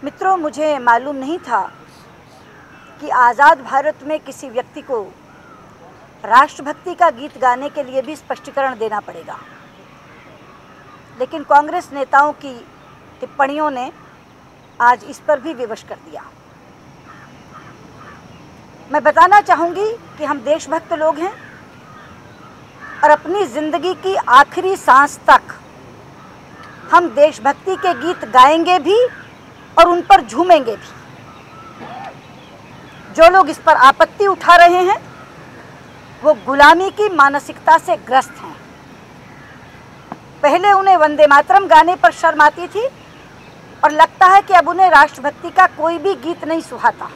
मित्रों, मुझे मालूम नहीं था कि आज़ाद भारत में किसी व्यक्ति को राष्ट्रभक्ति का गीत गाने के लिए भी स्पष्टीकरण देना पड़ेगा, लेकिन कांग्रेस नेताओं की टिप्पणियों ने आज इस पर भी विवश कर दिया। मैं बताना चाहूँगी कि हम देशभक्त लोग हैं और अपनी ज़िंदगी की आखिरी सांस तक हम देशभक्ति के गीत गाएंगे भी और उन पर झूमेंगे भी। जो लोग इस पर आपत्ति उठा रहे हैं वो गुलामी की मानसिकता से ग्रस्त हैं। पहले उन्हें वंदे मातरम गाने पर शर्म आती थी और लगता है कि अब उन्हें राष्ट्रभक्ति का कोई भी गीत नहीं सुहाता।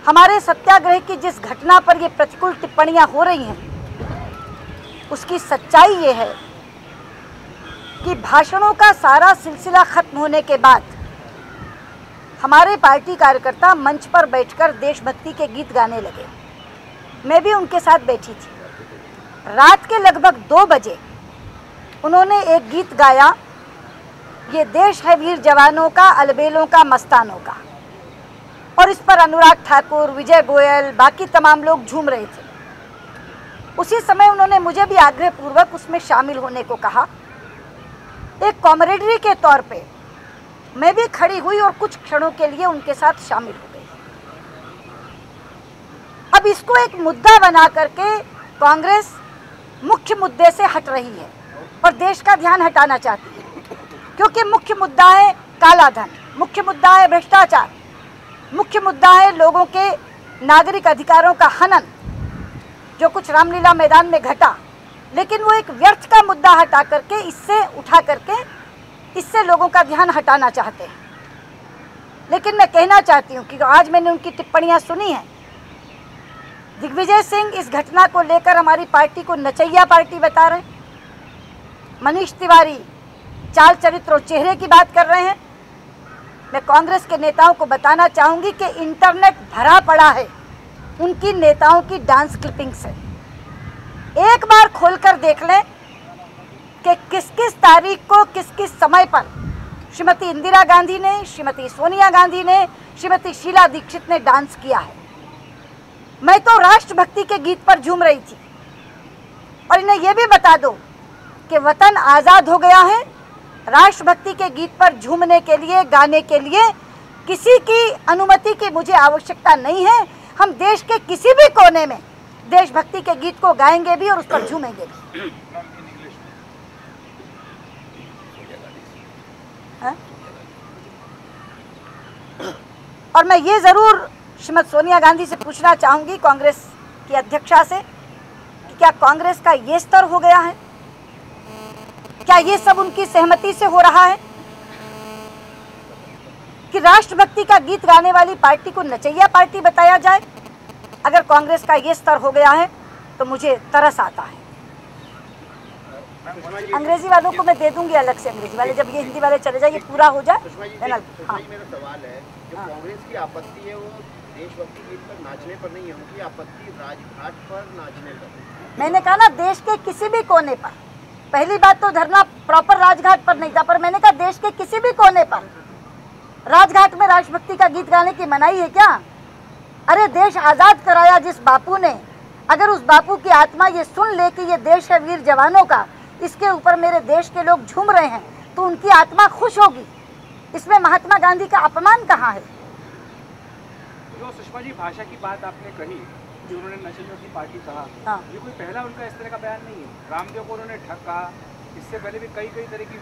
हमारे सत्याग्रह की जिस घटना पर ये प्रतिकूल टिप्पणियां हो रही हैं उसकी सच्चाई ये है कि भाषणों का सारा सिलसिला खत्म होने के बाद हमारे पार्टी कार्यकर्ता मंच पर बैठकर देशभक्ति के गीत गाने लगे। मैं भी उनके साथ बैठी थी। रात के लगभग 2 बजे उन्होंने एक गीत गाया, ये देश है वीर जवानों का, अलबेलों का, मस्तानों का, और इस पर अनुराग ठाकुर, विजय गोयल, बाकी तमाम लोग झूम रहे थे। उसी समय उन्होंने मुझे भी आग्रहपूर्वक उसमें शामिल होने को कहा। एक कॉमरेडरी के तौर पे मैं भी खड़ी हुई और कुछ क्षणों के लिए उनके साथ शामिल हो गई। अब इसको एक मुद्दा बना करके कांग्रेस मुख्य मुद्दे से हट रही है और देश का ध्यान हटाना चाहती है, क्योंकि मुख्य मुद्दा है काला धन, मुख्य मुद्दा है भ्रष्टाचार, मुख्य मुद्दा है लोगों के नागरिक अधिकारों का हनन, जो कुछ रामलीला मैदान में घटा। लेकिन वो एक व्यर्थ का मुद्दा हटा करके, इससे उठा करके, इससे लोगों का ध्यान हटाना चाहते हैं। लेकिन मैं कहना चाहती हूँ कि आज मैंने उनकी टिप्पणियाँ सुनी हैं। दिग्विजय सिंह इस घटना को लेकर हमारी पार्टी को नचैया पार्टी बता रहे हैं। मनीष तिवारी चाल चरित्र और चेहरे की बात कर रहे हैं। मैं कांग्रेस के नेताओं को बताना चाहूँगी कि इंटरनेट भरा पड़ा है उनकी नेताओं की डांस क्लिपिंग से। एक बार खोलकर देख लें कि किस किस तारीख को, किस किस समय पर श्रीमती इंदिरा गांधी ने, श्रीमती सोनिया गांधी ने, श्रीमती शीला दीक्षित ने डांस किया है। मैं तो राष्ट्रभक्ति के गीत पर झूम रही थी। और इन्हें यह भी बता दो कि वतन आज़ाद हो गया है। राष्ट्रभक्ति के गीत पर झूमने के लिए, गाने के लिए किसी की अनुमति की मुझे आवश्यकता नहीं है। हम देश के किसी भी कोने में देशभक्ति के गीत को गाएंगे भी और उस पर झूमेंगे भी। और मैं ये ज़रूर श्रीमती सोनिया गांधी से पूछना चाहूँगी, कांग्रेस की अध्यक्षा से, कि क्या कांग्रेस का ये स्तर हो गया है? क्या ये सब उनकी सहमति से हो रहा है कि राष्ट्रभक्ति का गीत गाने वाली पार्टी को नचैया पार्टी बताया जाए? अगर कांग्रेस का ये स्तर हो गया है तो मुझे तरस आता है। अंग्रेजी वालों को मैं दे दूंगी अलग से, अंग्रेजी वाले जब ये हिंदी वाले चले जाए, ये पूरा हो जाए। मेरा सवाल है, जो कांग्रेस की आपत्ति है वो देशभक्ति गीत पर नाचने पर नहीं है, उनकी आपत्ति राजघाट पर नाचने पर। मैंने कहा ना, देश के किसी भी कोने पर। पहली बात तो धरना प्रॉपर राजघाट पर नहीं था, पर मैंने कहा देश के किसी भी कोने पर राजघाट में राष्ट्रभक्ति का गीत गाने की मनाही है क्या? अरे देश आज़ाद कराया जिस बापू ने, अगर उस बापू की आत्मा ये सुन ले कि ये देश है वीर जवानों का, इसके ऊपर मेरे देश के लोग झूम रहे हैं, तो उनकी आत्मा खुश होगी। इसमें महात्मा गांधी का अपमान कहाँ है? जो सुषमा जी भाषा की बात आपने कही, जो उन्होंने नचैया की पार्टी कहा, ये कोई पहला उनका इस तरह का बयान नहीं है। रामदेव को उन्होंने ठग कहा, इससे पहले भी कई तरह की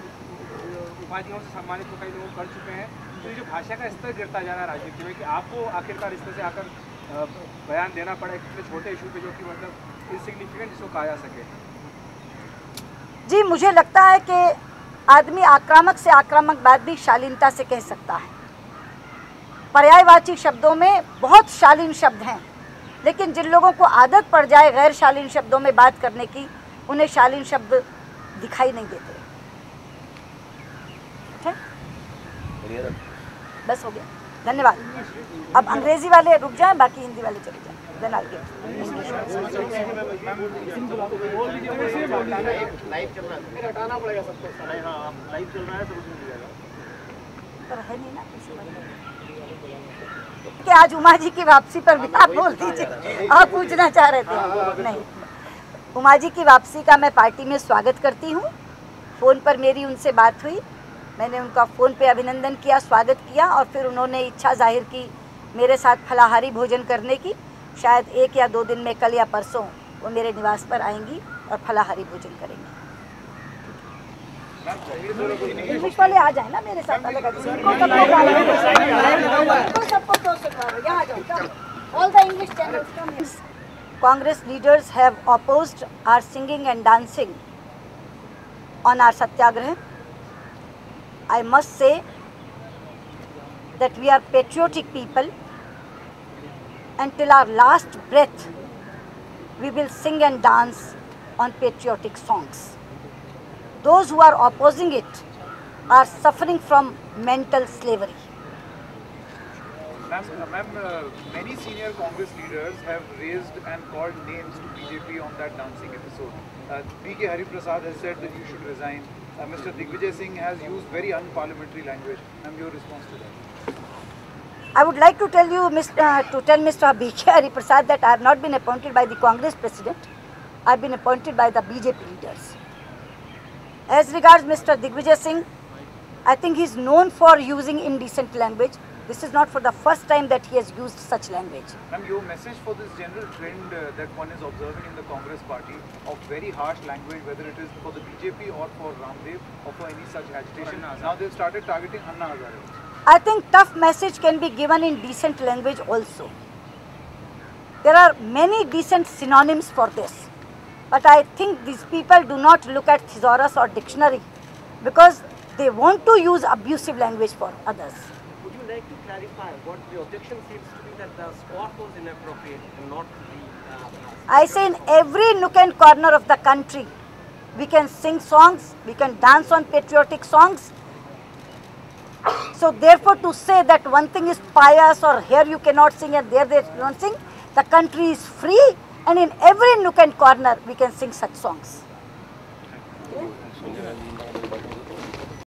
उपाधियों से सम्मानित तो कई लोग कर चुके हैं। तो ये जो भाषा का स्तर गिरता जा रहा है राजनीति में, कि आपको आखिरकार इस तरह से आकर बयान देना पड़ा इतने छोटे इशू पे, जो कि मतलब इनसिग्निफिकेंट जिसको कहा जा सके। जी, मुझे लगता है कि आदमी आक्रामक से आक्रामक बात भी शालीनता से कह सकता है। पर्यायवाची शब्दों में बहुत शालीन शब्द हैं, लेकिन जिन लोगों को आदत पड़ जाए गैर शालीन शब्दों में बात करने की, उन्हें शालीन शब्द दिखाई नहीं देते। बस हो गया, धन्यवाद। अब अंग्रेजी वाले रुक जाएं, बाकी हिंदी वाले चले जाएं। देन आगे लाइव चल रहा है, हटाना पड़ेगा सबको। हाँ, लाइव चल रहा है, सब पर है नहीं ना इसी वजह कि आज उमा जी की वापसी पर भी आप बोल दीजिए, आप पूछना चाह रहे थे। नहीं, उमा जी की वापसी का मैं पार्टी में स्वागत करती हूँ। फ़ोन पर मेरी उनसे बात हुई, मैंने उनका फ़ोन पे अभिनंदन किया, स्वागत किया और फिर उन्होंने इच्छा जाहिर की मेरे साथ फलाहारी भोजन करने की। शायद 1 या 2 दिन में, कल या परसों, वो मेरे निवास पर आएंगी और फलाहारी भोजन करेंगे। इंग्लिश वाले आ जाए ना मेरे साथ, अलग अलग all the English channels come here. Congress leaders have opposed our singing and dancing on our satyagraha. I must say that we are patriotic people, and till our last breath we will sing and dance on patriotic songs. Those who are opposing it are suffering from mental slavery. Ma'am, many senior Congress leaders have raised and called names to BJP on that dancing episode. B.K. Hari Prasad has said that you should resign. Mr. Digvijay Singh has used very unparliamentary language. Ma'am, your response to that? I would like to tell you, Mr. B.K. Hari Prasad, that I have not been appointed by the Congress president. I have been appointed by the BJP leaders. As regards Mr. Digvijay Singh, I think he is known for using indecent language. This is not for the first time that he has used such language. Ma'am, your message for this general trend that one is observing in the Congress party of very harsh language, whether it is for the BJP or for Ramdev or for any such agitation, now they've started targeting Anna Hazare. I think tough message can be given in decent language also. There are many decent synonyms for this. But I think these people do not look at thesaurus or dictionary because they want to use abusive language for others. Would you like to clarify what the objection seems to be, that the spot was inappropriate and not the... I say in every nook and corner of the country, we can sing songs, we can dance on patriotic songs. So therefore to say that one thing is pious or here you cannot sing and there they don't sing, the country is free and in every nook and corner we can sing such songs.